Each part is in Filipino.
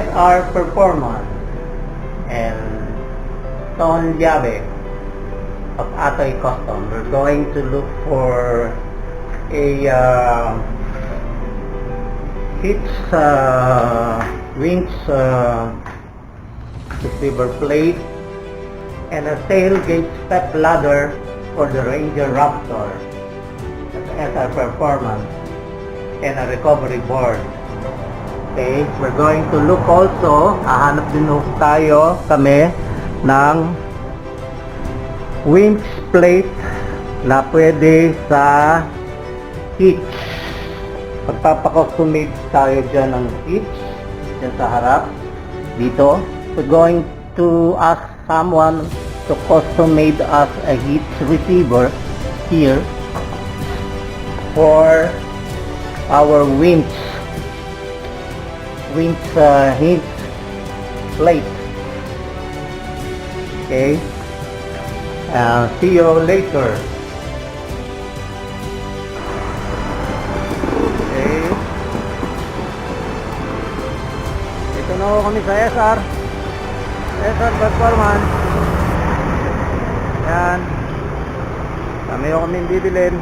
SR Performance and Ton Llave of Atoy Custom. We're going to look for a hitch winch receiver plate and a tailgate step ladder for the Ranger Raptor at SR Performance and a recovery board. Okay, we're going to look also, hahanap din tayo kami ng winch plate na pwede sa hitch. Pagpapakostumate tayo dyan ng hitch dyan sa harap dito. We're going to ask someone to custom made us a hitch receiver here for our winch hitch plate. Okay, see you later. Okay, ito na ako kami sa SR Performance. Yan, kami ako kaming bibilin.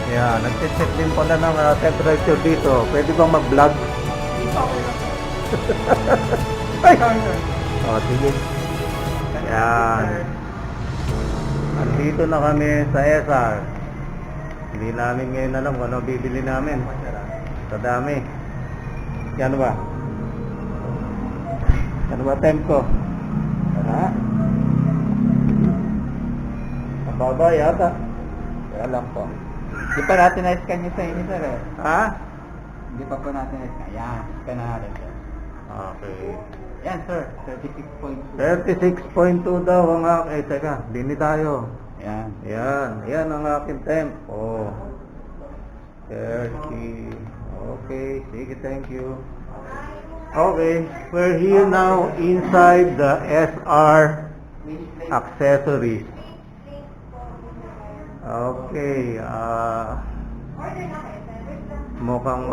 Yan, nagticheck din pala ng temperature dito. Pwede bang mag-vlog? Ay! O, sige. Yan. Andito na kami sa SR. Hindi namin ngayon alam kung ano bibili namin. Sa dami. Yan ba? Yan ba temp ko? Ha? Mababa yata. Kaya lang po. Hindi pa natin na-scan yung sa inyo, sir. Ha? Hindi pa po natin na-scan. Yan, scan na natin, sir. Okay. Yan, sir. 36.2. 36.2 daw ang aking. Teka, dini tayo. Yan. Yan ang aking temp. Oh. 30. Okay, sige, thank you. Okay, we're here now inside the SR accessories. Okay, mukhang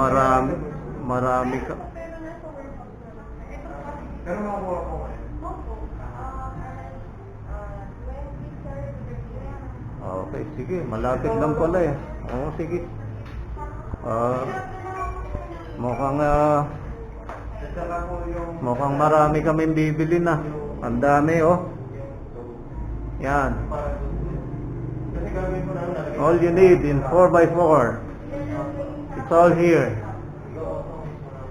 marami ka. Okay, sige, malapit lang pala eh. Oo, sige. Mukhang marami kaming bibili na. Ang dami oh. Yan. All you need in 4x4. It's all here.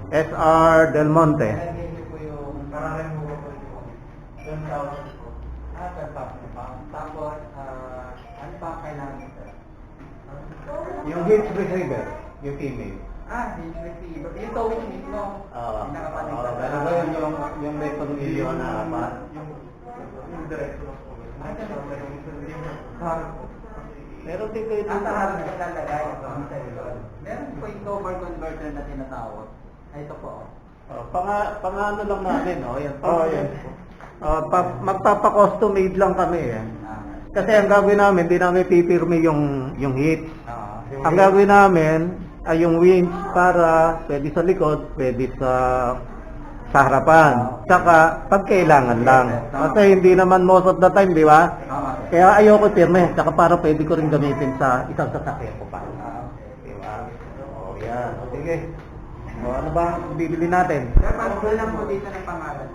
SR Del Monte. Tapos, ano pa kailangan nito? Yung hitch receiver, yung female. Hinge receiver. Yung towing mismo. Ganun ba yung may pag-milyon na pa? Yung direction. Meron din kayo dito. Harap na ilalagay ito ang cellular. Meron po yung cover converter na tinatawag. Ito po. Pang-ano lang natin, yan. Yan. Magpapa-custom made lang kami eh. Kasi ang gagawin namin, hindi namin pipirmi yung hitch. Ang gagawin namin ay yung winch para pwede sa likod, pwede sa harapan. Tsaka pag kailangan lang. Kasi hindi naman most of the time, di ba? Kaya ayoko pirme. Tsaka para pwede ko rin gamitin sa isang sasakyan ko pa. Di ba? Yan. Sige. Ano ba ang bibili natin? Sir, paano lang po dito ng pangalan?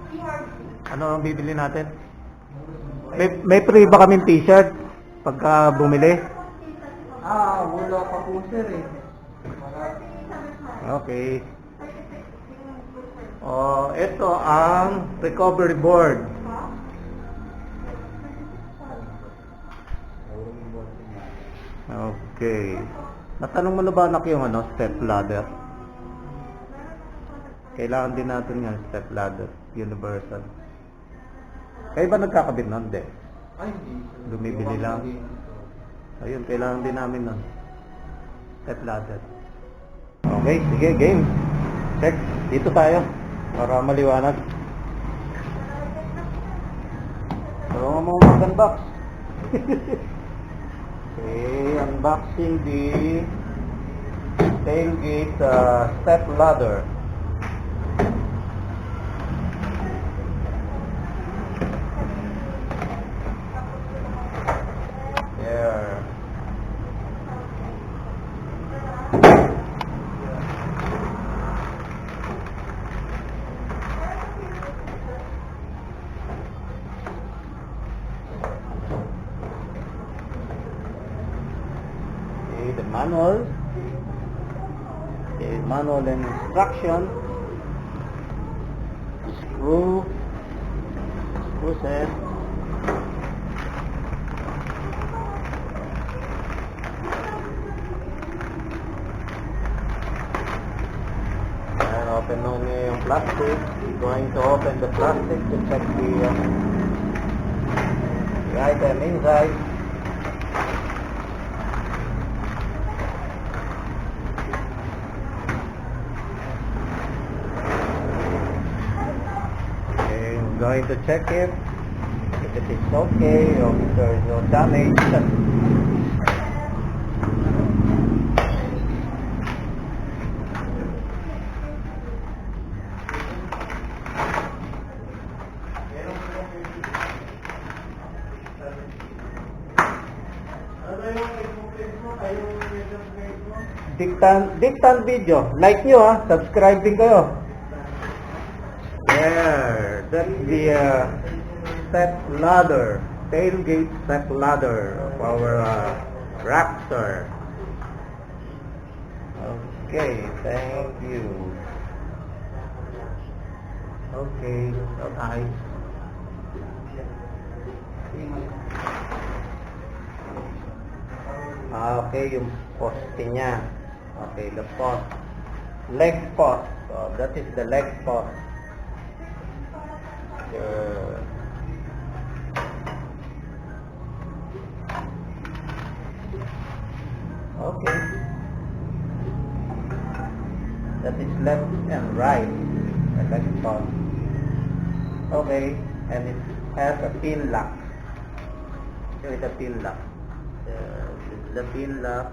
Ano ang bibili natin? May free ba kaming t-shirt pagka bumili? Wala pa po sir eh. Okay. Ito ang recovery board. Okay. Natanong mo na ba anak yung step ladder? Kailangan din natin yan, step ladder, universal. Kayo ba nagkakabit nun? Hindi. Ay, hindi. Lumibili lang. Ayun, kailangan din namin nun. Step ladder. Okay, sige, game. Check. Dito tayo. Para maliwanag. Tulungan mo mag-unbox. Okay, unboxing the tailgate step ladder. There. Okay, the manual. Okay, manual and instruction. Screw set. And open only yung plastic. Going to open the plastic to check the item inside. Going to check it if it is okay or if there is no damage. Dictan video. Like nyo ha. Subscribe din kayo. There, that's the step ladder, tailgate step ladder of our Raptor. Okay, thank you. Okay, okay. Okay, yung poste niya. Okay, the post. Leg post. So, that is the leg post. Okay. That is left and right. The leg post. Okay, and it has a pin lock. Here is a pin lock. This is the pin lock.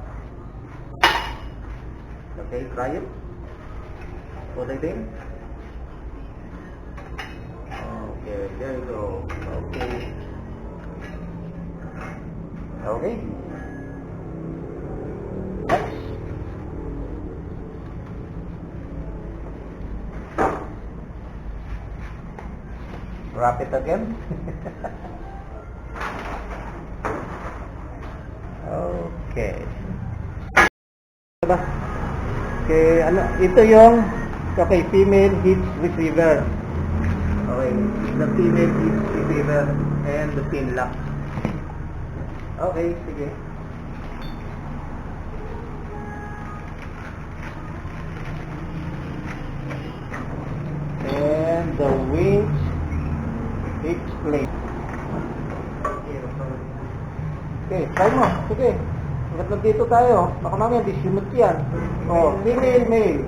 Okay, try it. Put it in. Okay, there you go. Okay. Okay. Next. Wrap it again. Okay. Okay, ano, ito yung female heat receiver. Okay, the female heat receiver and the pin lock. Okay, sige. And the winch fixed plate. Okay, try mo. Sige. Hanggat nandito tayo. Baka mamaya disimot yan. Oh, female, male.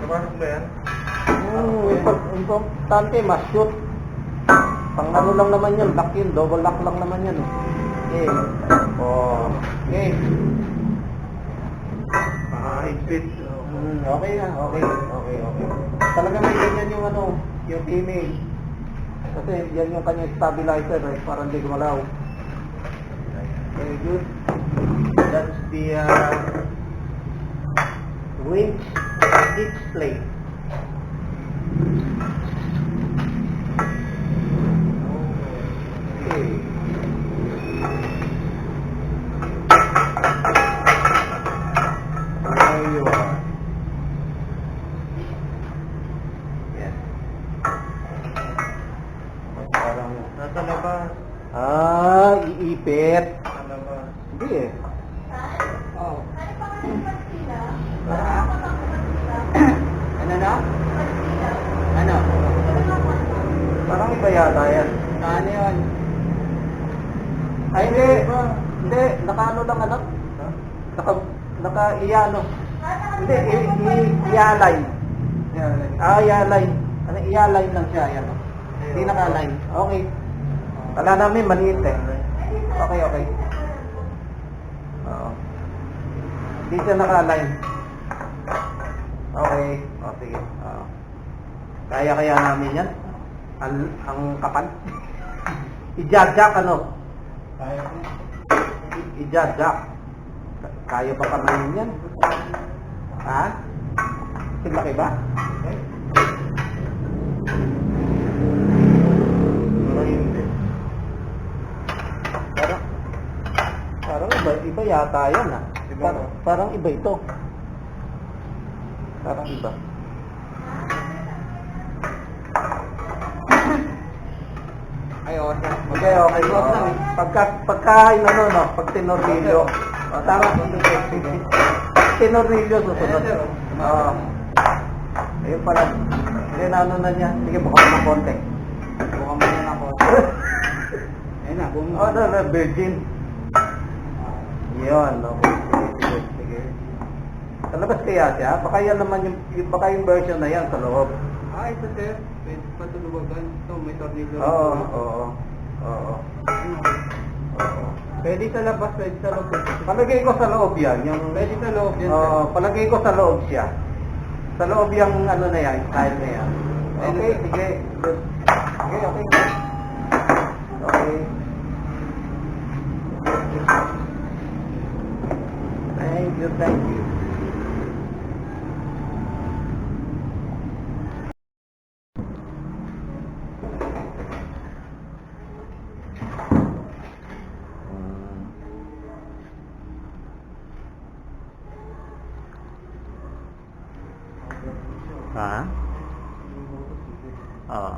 Napasok ba yan? Importante, mas-shoot. Pang ano lang naman yun, lock yun, double lock lang naman yun. Okay. Oh, okay. High-speed. Okay na, okay. Talaga may ganyan yung yung female. Kasi yan yung kanyang stabilizer, para hindi gumalaw. Very good. That's the winch fixed plate. Okay. There you are. Yes. Parang Nasa labas. iipit. Nasa labas. Hindi eh. Oh. Ha? Ano na? Ano? Parang iba yata yan. Ano yun? Ay, hindi. Hindi, naka-ano lang anak. Naka-iyano. Hindi, i-align. I-align. Ano, i-align lang siya, yan. Hindi naka-align. Okay. Wala namin, maliit eh. Okay, okay. Oo. Hindi siya naka-align. Okay. O, sige. Oo. Kaya namin yan. Ang kapal. I-jajak, ano? Kaya ko. I-jajak. Kaya ba kamayin yan? Ha? Laki ba? Parang iba yata yan ah. Parang iba ito. Parang iba. Ay, okay. Okay, okay. Pagka ano, no? Pag tinornilyo. O, tama. Tinornilyo susunod. Oo. Ayun pala. Hindi na ano na niya. Sige, buka mo ng konti. Buka mo na ako. Ayun na, buka mo. Oh, no, virgin. Yun, okay. Sige. Sa labas kaya siya? Baka yan naman baka yung version na yan sa loob. Ito sir. Pwede patulubagan. Ito, may tornilyo. Oo. Pwede sa labas, pwede sa loob. Palagay ko sa loob yan. Pwede sa loob yan. Oo, palagay ko sa loob siya. Sa loob yung ano na yan, style na yan. Okay, sige. Good. Okay. Okay. Thank you. Ha? Oo.